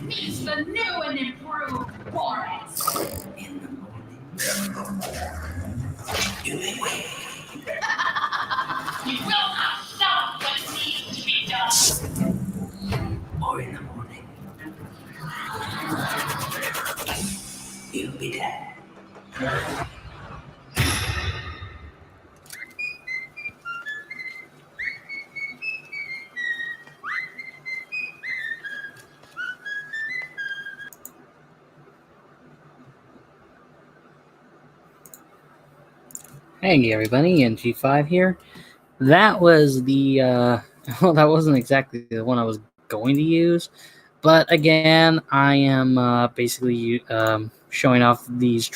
meets the new and improved forest. In the morning, you may wait. You will not stop what needs to be done. Or in the morning, you'll be dead. Hey everybody, NG5 here. That was the, well, that wasn't exactly the one I was going to use, but again, I am basically showing off these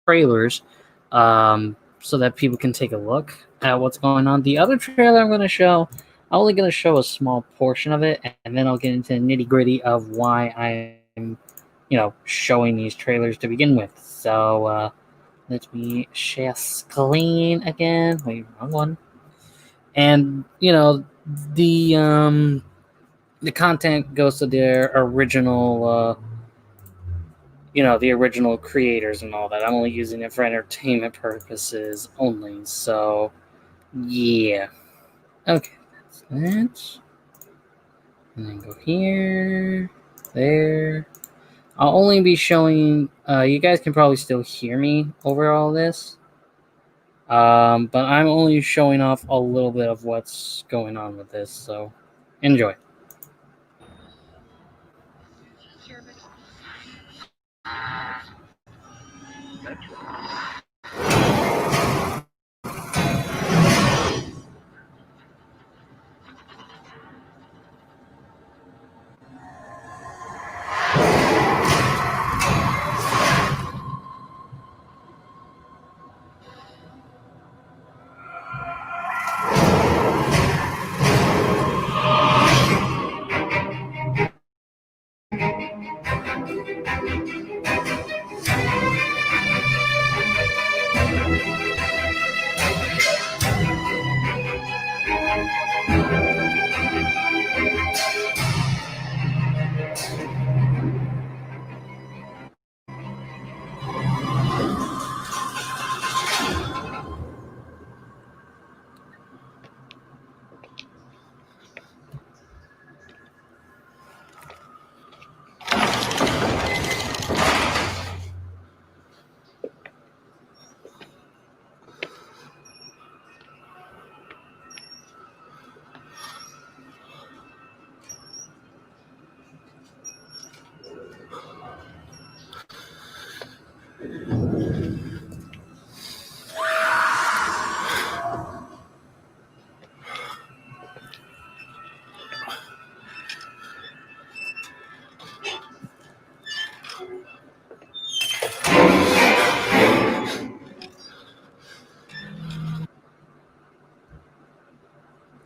trailers so that people can take a look at what's going on. The other trailer I'm going to show, I'm only going to show a small portion of it, and then I'll get into the nitty-gritty of why I'm, showing these trailers to begin with. So, let me share screen again. Wait, wrong one. And the content goes to their original, the original creators and all that. I'm only using it for entertainment purposes only. So, yeah. Okay, that's that. And then go here, there. I'll only be showing. You guys can probably still hear me over all this. But I'm only showing off a little bit of what's going on with this, so enjoy.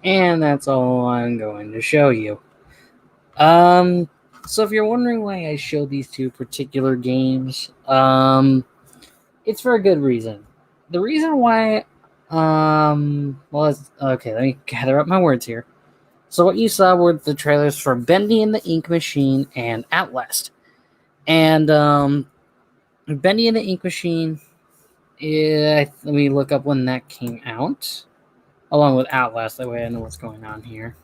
And that's all I'm going to show you. So if you're wondering why I showed these two particular games, it's for a good reason. The reason why, okay, let me gather up my words here. So what you saw were the trailers for Bendy and the Ink Machine and Outlast. And, Bendy and the Ink Machine, let me look up when that came out, along with Outlast, that way I know what's going on here.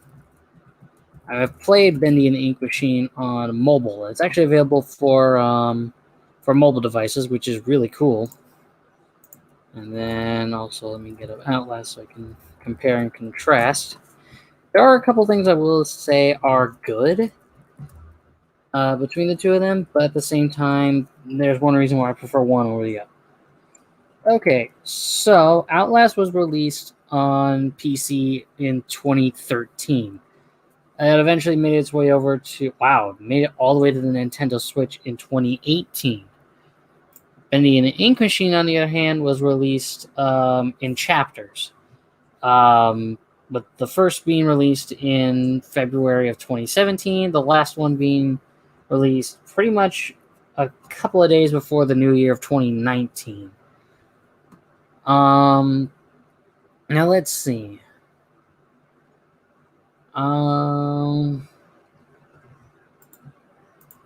I've played Bendy and the Ink Machine on mobile. It's actually available for mobile devices, which is really cool. And then also let me get up Outlast so I can compare and contrast. There are a couple things I will say are good between the two of them, but at the same time, there's one reason why I prefer one over the other. Okay, so Outlast was released on PC in 2013. It eventually made its way over to, made it all the way to the Nintendo Switch in 2018. Bendy and the Ink Machine, on the other hand, was released in chapters. With the first being released in February of 2017, the last one being released pretty much a couple of days before the new year of 2019. Now let's see.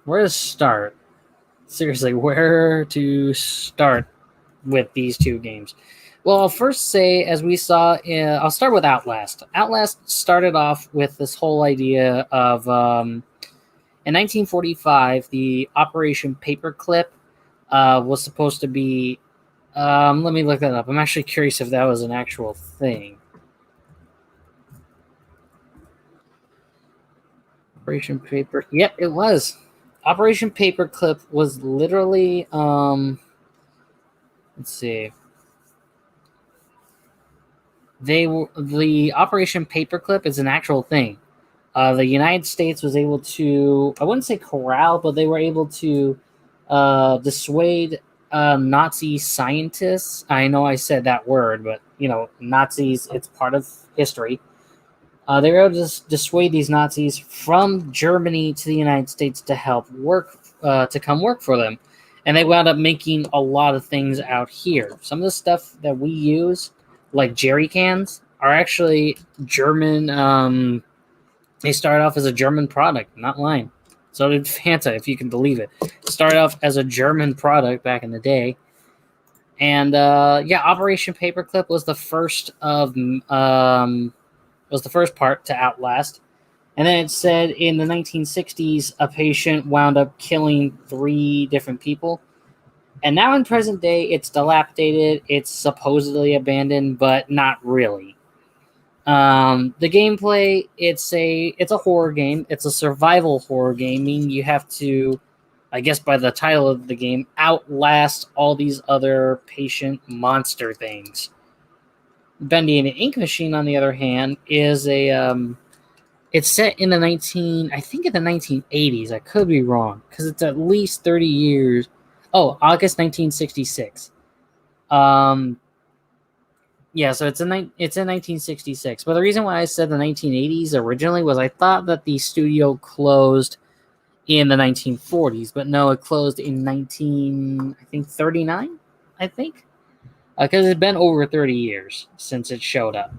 Where to start? Seriously, where to start with these two games? Well, I'll first say, as we saw, I'll start with Outlast. Outlast started off with this whole idea of, in 1945, the Operation Paperclip was supposed to be. Let me look that up. I'm actually curious if that was an actual thing. Operation Paper. Yep, it was. Operation Paperclip was literally. Let's see. The Operation Paperclip is an actual thing. The United States was able to, I wouldn't say corral, but they were able to dissuade Nazi scientists. I know I said that word, but Nazis, it's part of history. They were able to dissuade these Nazis from Germany to the United States to help work, to come work for them. And they wound up making a lot of things out here. Some of the stuff that we use, like jerry cans, are actually German. They started off as a German product, not lying. So did Fanta, if you can believe it. Started off as a German product back in the day. And Operation Paperclip was the first part to Outlast. And then it said in the 1960s, a patient wound up killing 3 different people. And now in present day, it's dilapidated. It's supposedly abandoned, but not really. The gameplay, it's a horror game. It's a survival horror game, meaning you have to, I guess by the title of the game, outlast all these other patient monster things. Bendy and the Ink Machine, on the other hand, is it's set in the 1980s. I could be wrong because it's at least 30 years. Oh, August 1966. Yeah, so it's in 1966. But the reason why I said the 1980s originally was I thought that the studio closed in the 1940s, but no, it closed in 39. I think, because it's been over 30 years since it showed up.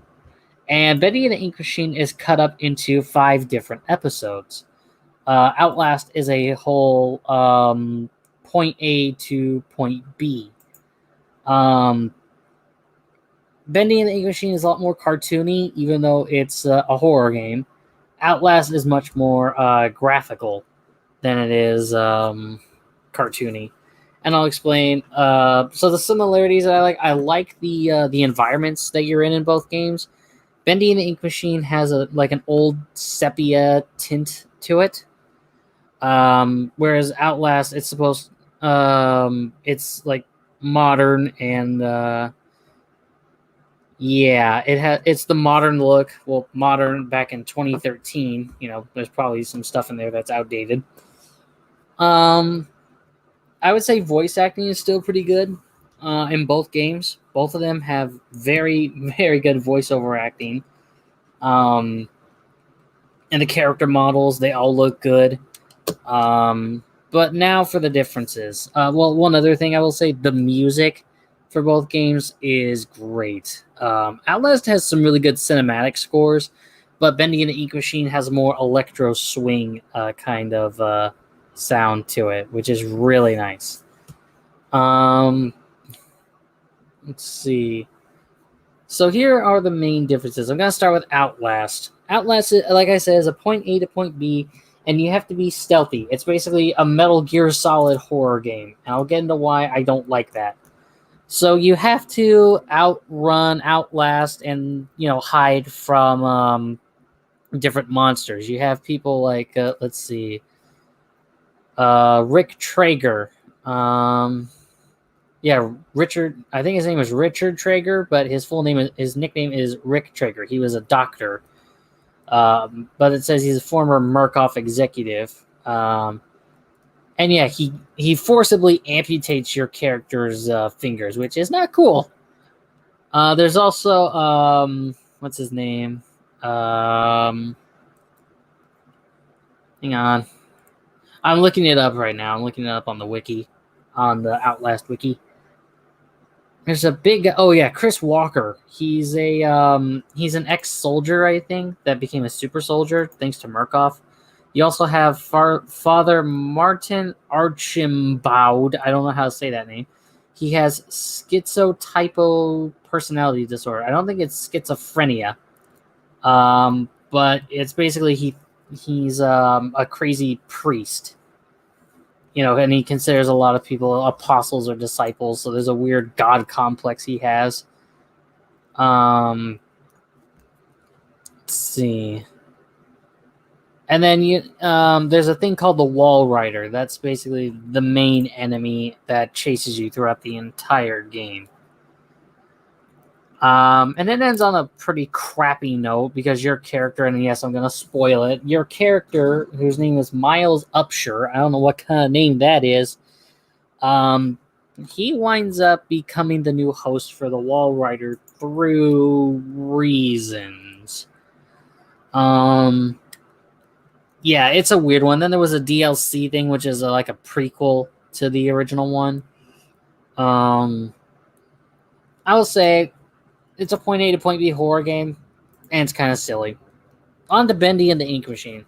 And Bendy and the Ink Machine is cut up into 5 different episodes. Outlast is a whole point A to point B. Bendy and the Ink Machine is a lot more cartoony, even though it's a horror game. Outlast is much more graphical than it is cartoony. And I'll explain. So the similarities that I like the environments that you're in both games. Bendy and the Ink Machine has an old sepia tint to it, whereas Outlast, it's supposed it's like modern and it's the modern look. Well, modern back in 2013. There's probably some stuff in there that's outdated. I would say voice acting is still pretty good in both games. Both of them have very, very good voiceover acting. And the character models, they all look good. But now for the differences. One other thing I will say, the music for both games is great. Outlast has some really good cinematic scores, but Bendy and the Ink Machine has a more electro swing kind of sound to it, which is really nice. Let's see. So here are the main differences. I'm going to start with Outlast. Outlast, like I said, is a point A to point B, and you have to be stealthy. It's basically a Metal Gear Solid horror game, and I'll get into why I don't like that. So you have to outrun, outlast, and hide from different monsters. You have people like let's see, Rick Traeger. Richard. I think his name is Richard Traeger, but his nickname is Rick Traeger. He was a doctor, but it says he's a former Murkoff executive. And yeah, he forcibly amputates your character's fingers, which is not cool. There's also what's his name? Hang on, I'm looking it up right now. I'm looking it up on the wiki, on the Outlast wiki. There's a big Chris Walker. He's an ex-soldier, I think, that became a super soldier thanks to Murkoff. You also have Father Martin Archimbaud. I don't know how to say that name. He has schizotypal personality disorder. I don't think it's schizophrenia, but it's basically he's a crazy priest, and he considers a lot of people apostles or disciples. So there's a weird god complex he has. Let's see. And then there's a thing called the Wall Rider. That's basically the main enemy that chases you throughout the entire game. And it ends on a pretty crappy note because your character, and yes, I'm going to spoil it, your character, whose name is Miles Upshur, I don't know what kind of name that is, he winds up becoming the new host for the Wall Rider through reasons. Yeah, it's a weird one. Then there was a DLC thing, which is like a prequel to the original one. I will say it's a point A to point B horror game, and it's kind of silly. On to Bendy and the Ink Machine.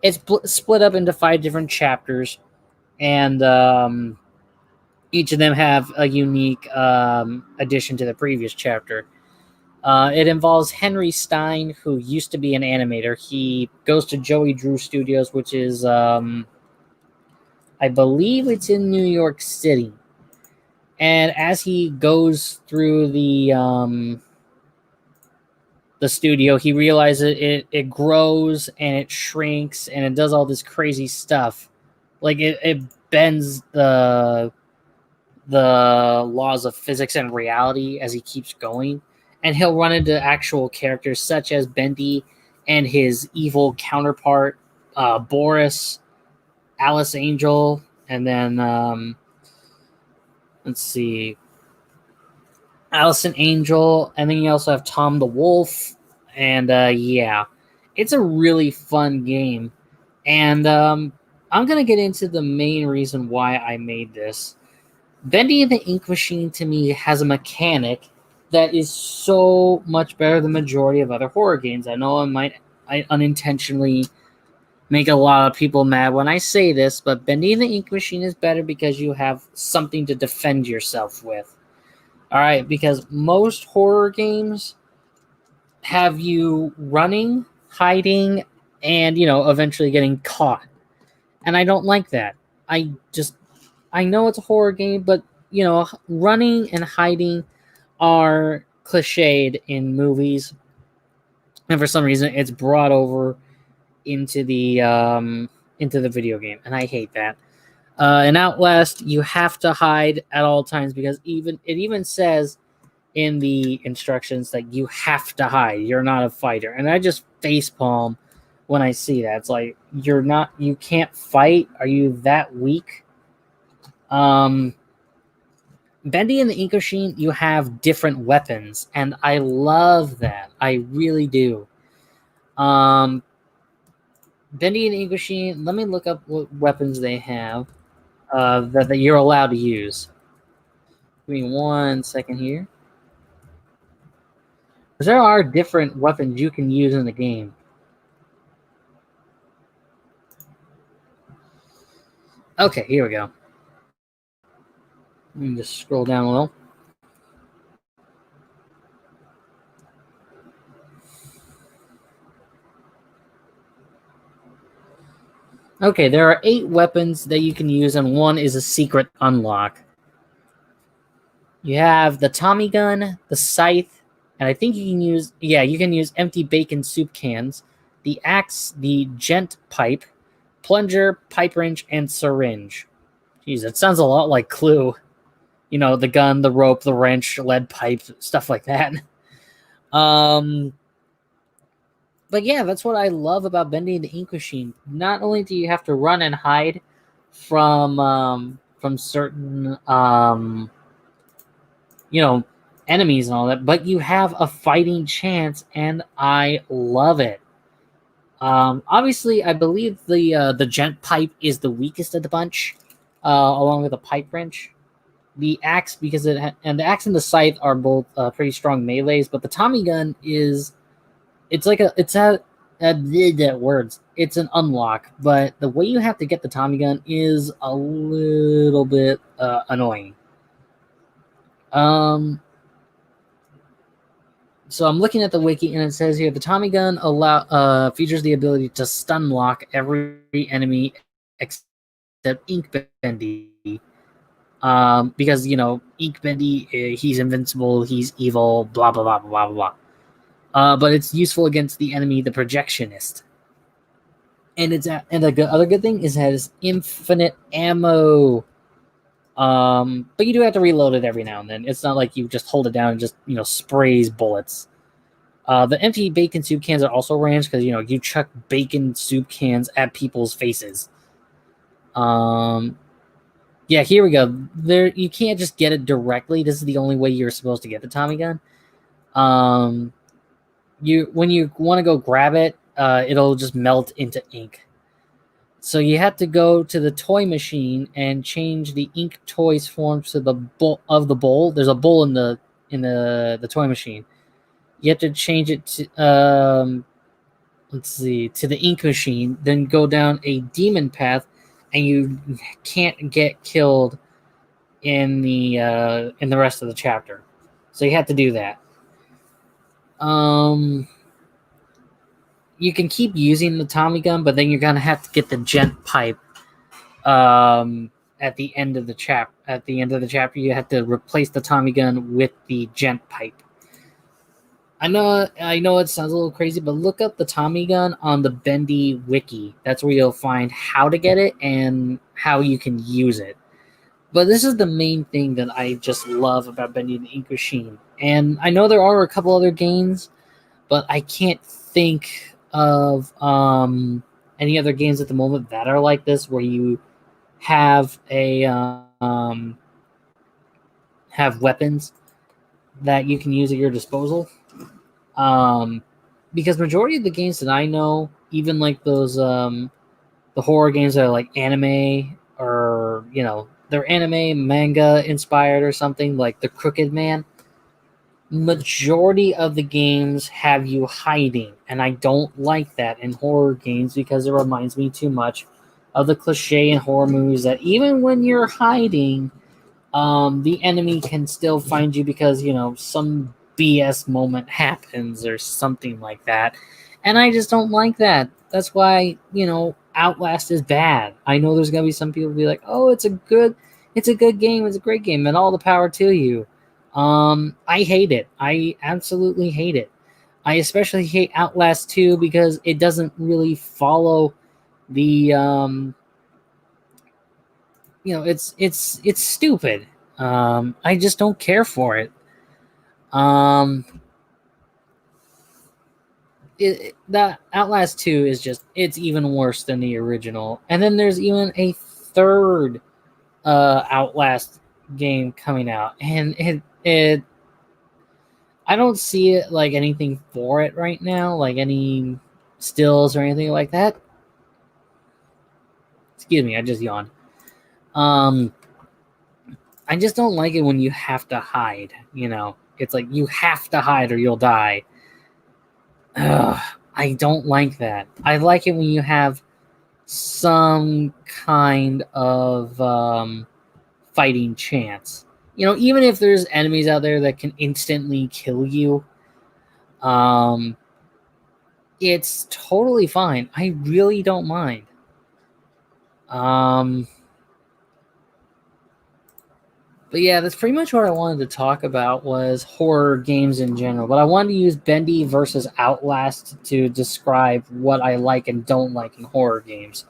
It's split up into 5 different chapters, and each of them have a unique addition to the previous chapter. It involves Henry Stein, who used to be an animator. He goes to Joey Drew Studios, which is, I believe it's in New York City. And as he goes through the studio, he realizes it grows and it shrinks and it does all this crazy stuff. Like it bends the laws of physics and reality as he keeps going. And he'll run into actual characters such as Bendy and his evil counterpart, Boris, Alice Angel, and then, let's see, Allison Angel, and then you also have Tom the Wolf, and yeah, it's a really fun game. And I'm going to get into the main reason why I made this. Bendy and the Ink Machine, to me, has a mechanic that is so much better than the majority of other horror games. I know I unintentionally make a lot of people mad when I say this, but Bendy and the Ink Machine is better because you have something to defend yourself with. All right, because most horror games have you running, hiding, and, eventually getting caught. And I don't like that. I know it's a horror game, but, running and hiding are cliched in movies, and for some reason it's brought over into the video game, and I hate that. In Outlast, you have to hide at all times because it even says in the instructions that you have to hide. You're not a fighter, and I just facepalm when I see that. It's like you can't fight. Are you that weak? Bendy and the Ink Machine, you have different weapons, and I love that. I really do. Bendy and the Ink Machine, let me look up what weapons they have that you're allowed to use. Give me 1 second here. Because there are different weapons you can use in the game. Okay, here we go. Let me just scroll down a little. Okay, there are 8 weapons that you can use, and 1 is a secret unlock. You have the Tommy gun, the scythe, and I think you can use empty bacon soup cans, the axe, the gent pipe, plunger, pipe wrench, and syringe. Jeez, that sounds a lot like Clue. The gun, the rope, the wrench, lead pipe, stuff like that. But yeah, that's what I love about Bendy and the Ink Machine. Not only do you have to run and hide from certain enemies and all that, but you have a fighting chance, and I love it. Obviously, I believe the gent pipe is the weakest of the bunch, along with the pipe wrench. The axe, and the axe and the scythe are both pretty strong melees, but the Tommy gun is, it's That words. It's an unlock, but the way you have to get the Tommy gun is a little bit annoying. So I'm looking at the wiki, and it says here the Tommy gun features the ability to stun lock every enemy except Ink Bendy. Because Ink Bendy, he's invincible, he's evil, blah blah blah blah blah blah. But it's useful against the enemy, the projectionist. And the other good thing is it has infinite ammo. But you do have to reload it every now and then. It's not like you just hold it down and just sprays bullets. The empty bacon soup cans are also ranged because you chuck bacon soup cans at people's faces. Yeah, here we go. There, you can't just get it directly. This is the only way you're supposed to get the Tommy gun. When you want to go grab it, it'll just melt into ink. So you have to go to the toy machine and change the ink toys form to the bowl of the bowl. There's a bowl in the toy machine. You have to change it to to the ink machine. Then go down a demon path, and you can't get killed in the rest of the chapter. So you have to do that. You can keep using the Tommy gun, but then you're gonna have to get the gent pipe. At the end of the chapter, you have to replace the Tommy gun with the gent pipe. I know it sounds a little crazy, but look up the Tommy gun on the Bendy wiki. That's where you'll find how to get it and how you can use it. But this is the main thing that I just love about Bendy and the Ink Machine. And I know there are a couple other games, but I can't think of any other games at the moment that are like this, where you have have weapons that you can use at your disposal. Because majority of the games that I know, even like those the horror games that are like anime, or they're anime manga inspired or something, like The Crooked Man, majority of the games have you hiding, and I don't like that in horror games because it reminds me too much of the cliche in horror movies that even when you're hiding, the enemy can still find you because some BS moment happens or something like that, and I just don't like that. That's why Outlast is bad. I know there's gonna be some people be like, "Oh, it's a good game, it's a great game, and all the power to you." I hate it. I absolutely hate it. I especially hate Outlast 2 because it doesn't really follow the it's stupid. I just don't care for it. That Outlast 2 is it's even worse than the original. And then there's even a third Outlast game coming out, and it I don't see it like anything for it right now, like any stills or anything like that. Excuse me, I just yawned. I just don't like it when you have to hide, It's like you have to hide or you'll die. Ugh, I don't like that. I like it when you have some kind of fighting chance. Even if there's enemies out there that can instantly kill you, it's totally fine. I really don't mind. But yeah, that's pretty much what I wanted to talk about, was horror games in general. But I wanted to use Bendy versus Outlast to describe what I like and don't like in horror games.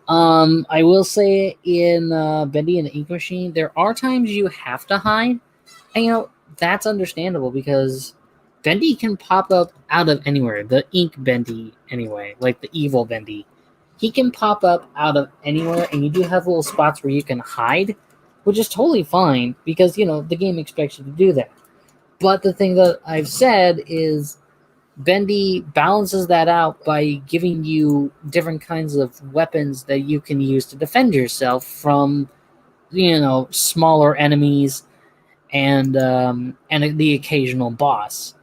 I will say in Bendy and the Ink Machine, there are times you have to hide. And that's understandable because Bendy can pop up out of anywhere. The Ink Bendy, anyway, like the evil Bendy. He can pop up out of anywhere, and you do have little spots where you can hide, which is totally fine because, the game expects you to do that. But the thing that I've said is Bendy balances that out by giving you different kinds of weapons that you can use to defend yourself from, smaller enemies and the occasional boss.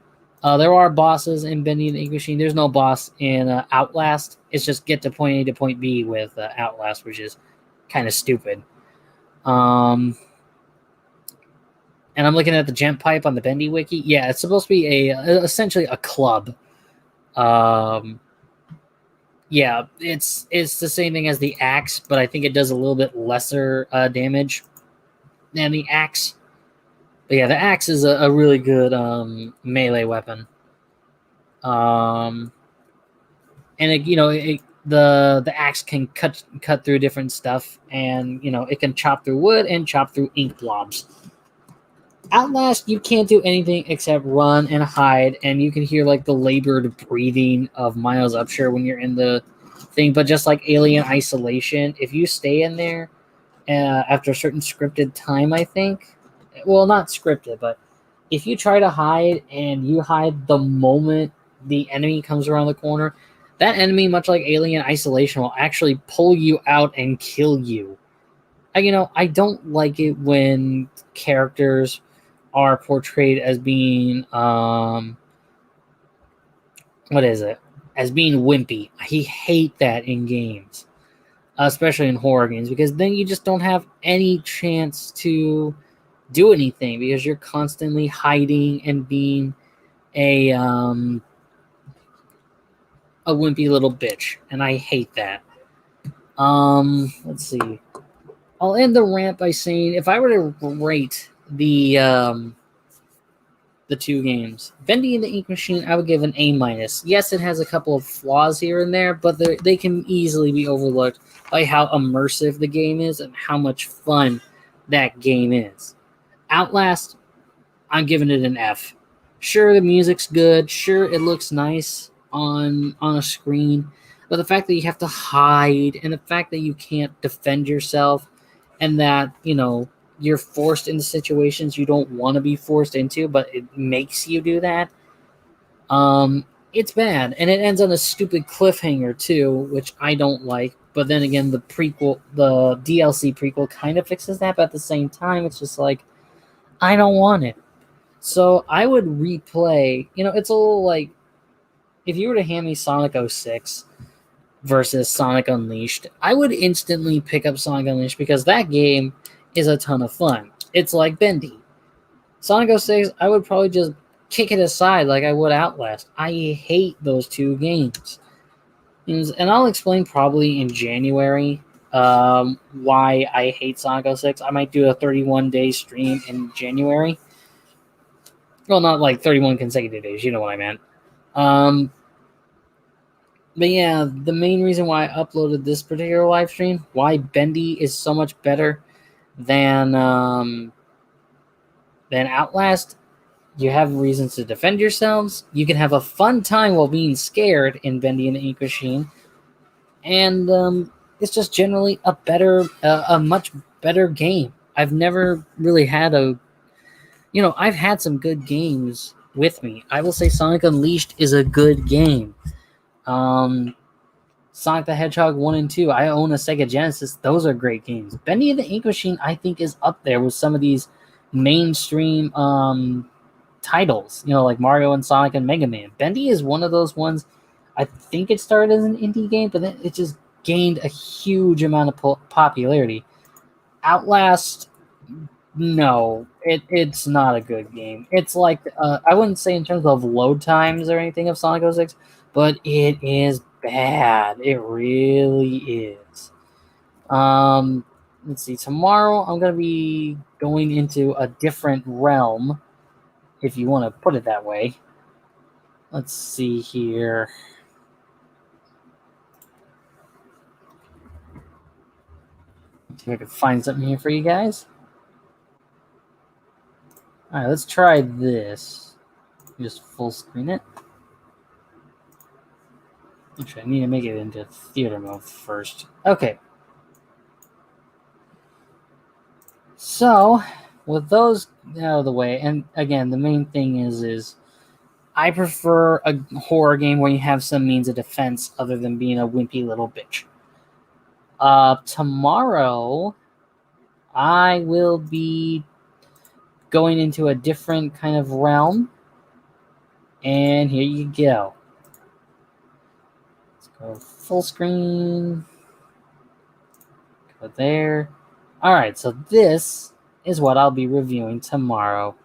There are bosses in Bendy and the Ink Machine. There's no boss in Outlast. It's just get to point A to point B with Outlast, which is kind of stupid. And I'm looking at the gem pipe on the Bendy wiki. Yeah, it's supposed to be essentially a club. Yeah, it's the same thing as the axe, but I think it does a little bit lesser damage than the axe. But yeah, the axe is a really good melee weapon. And the axe can cut through different stuff, and it can chop through wood and chop through ink blobs. Outlast, you can't do anything except run and hide, and you can hear like the labored breathing of Miles Upshur when you're in the thing. But just like Alien Isolation, if you stay in there after a certain scripted time, I think, well, not scripted, but if you try to hide and you hide the moment the enemy comes around the corner, that enemy, much like Alien Isolation, will actually pull you out and kill you. I don't like it when characters are portrayed as being as being wimpy. I hate that in games, especially in horror games, because then you just don't have any chance to do anything because you're constantly hiding and being a wimpy little bitch, and I hate that. Let's see. I'll end the rant by saying if I were to rate the two games, Bendy and the Ink Machine, I would give an A minus. Yes, it has a couple of flaws here and there, but they can easily be overlooked by how immersive the game is and how much fun that game is. Outlast, I'm giving it an F. Sure, the music's good. Sure, it looks nice on a screen, but the fact that you have to hide and the fact that you can't defend yourself and that you're forced into situations you don't want to be forced into, but it makes you do that. It's bad, and it ends on a stupid cliffhanger too, which I don't like. But then again, the DLC prequel, kind of fixes that. But at the same time, it's just like I don't want it. So I would replay. It's a little like if you were to hand me Sonic 06 versus Sonic Unleashed, I would instantly pick up Sonic Unleashed because that game is a ton of fun. It's like Bendy. Sonic 06, I would probably just kick it aside like I would Outlast. I hate those two games. And I'll explain probably in January why I hate Sonic 06. I might do a 31-day stream in January. Well, not like 31 consecutive days. You know what I meant. But yeah, the main reason why I uploaded this particular live stream, why Bendy is so much better than Outlast. You have reasons to defend yourselves. You can have a fun time while being scared in Bendy and the Ink Machine, and it's just generally a much better game. I've never really had I've had some good games with me. I will say Sonic Unleashed is a good game. Sonic the Hedgehog 1 and 2. I own a Sega Genesis. Those are great games. Bendy and the Ink Machine, I think, is up there with some of these mainstream titles, like Mario and Sonic and Mega Man. Bendy is one of those ones. I think it started as an indie game, but then it just gained a huge amount of popularity. Outlast, no, it's not a good game. It's like, I wouldn't say in terms of load times or anything of Sonic 06, but it is bad. It really is. Let's see. Tomorrow I'm going to be going into a different realm, if you want to put it that way. Let's see here. See if I can find something here for you guys. All right, let's try this. Just full screen it. Actually, I need to make it into theater mode first. Okay. So, with those out of the way, and again, the main thing is I prefer a horror game where you have some means of defense other than being a wimpy little bitch. Tomorrow, I will be going into a different kind of realm. And here you go. Let's go full screen. Go there. All right, so this is what I'll be reviewing tomorrow.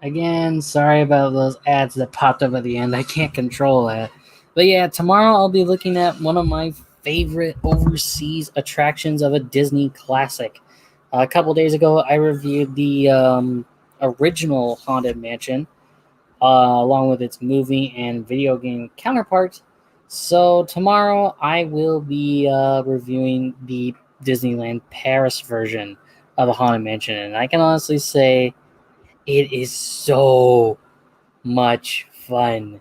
Again, sorry about those ads that popped up at the end. I can't control that. But yeah, tomorrow I'll be looking at one of my favorite overseas attractions of a Disney classic. A couple days ago, I reviewed the original Haunted Mansion, along with its movie and video game counterpart. So tomorrow I will be reviewing the Disneyland Paris version of the Haunted Mansion, and I can honestly say it is so much fun,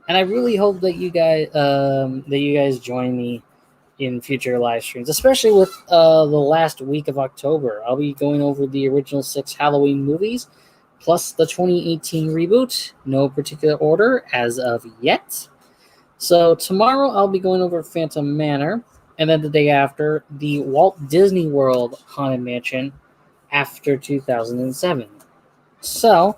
and I really hope that you guys join me in future live streams, especially with the last week of October. I'll be going over the original 6 Halloween movies, plus the 2018 reboot, no particular order as of yet. So tomorrow I'll be going over Phantom Manor, and then the day after, the Walt Disney World Haunted Mansion after 2007. So,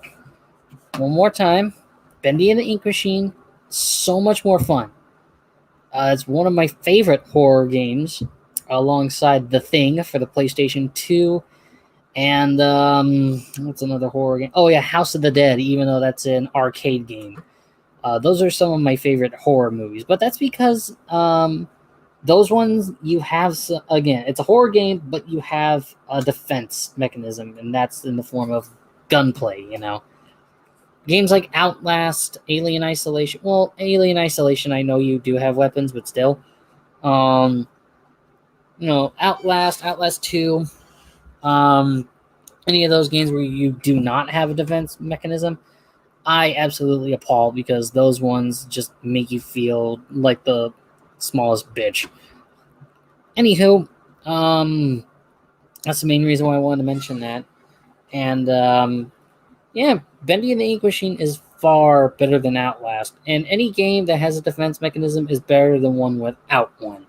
one more time, Bendy and the Ink Machine, so much more fun. It's one of my favorite horror games, alongside The Thing for the PlayStation 2, and what's another horror game? Oh yeah, House of the Dead, even though that's an arcade game. Those are some of my favorite horror movies, but that's because those ones you have, again, it's a horror game, but you have a defense mechanism, and that's in the form of gunplay, Games like Outlast, Alien Isolation. Well, Alien Isolation, I know you do have weapons, but still. Outlast 2, any of those games where you do not have a defense mechanism, I absolutely appall, because those ones just make you feel like the smallest bitch. Anywho, that's the main reason why I wanted to mention that. And yeah, Bendy and the Ink Machine is far better than Outlast, and any game that has a defense mechanism is better than one without one.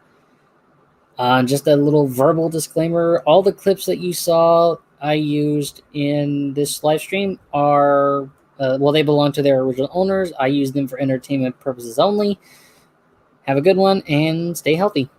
Just a little verbal disclaimer, all the clips that you saw I used in this live stream are, they belong to their original owners. I use them for entertainment purposes only. Have a good one, and stay healthy.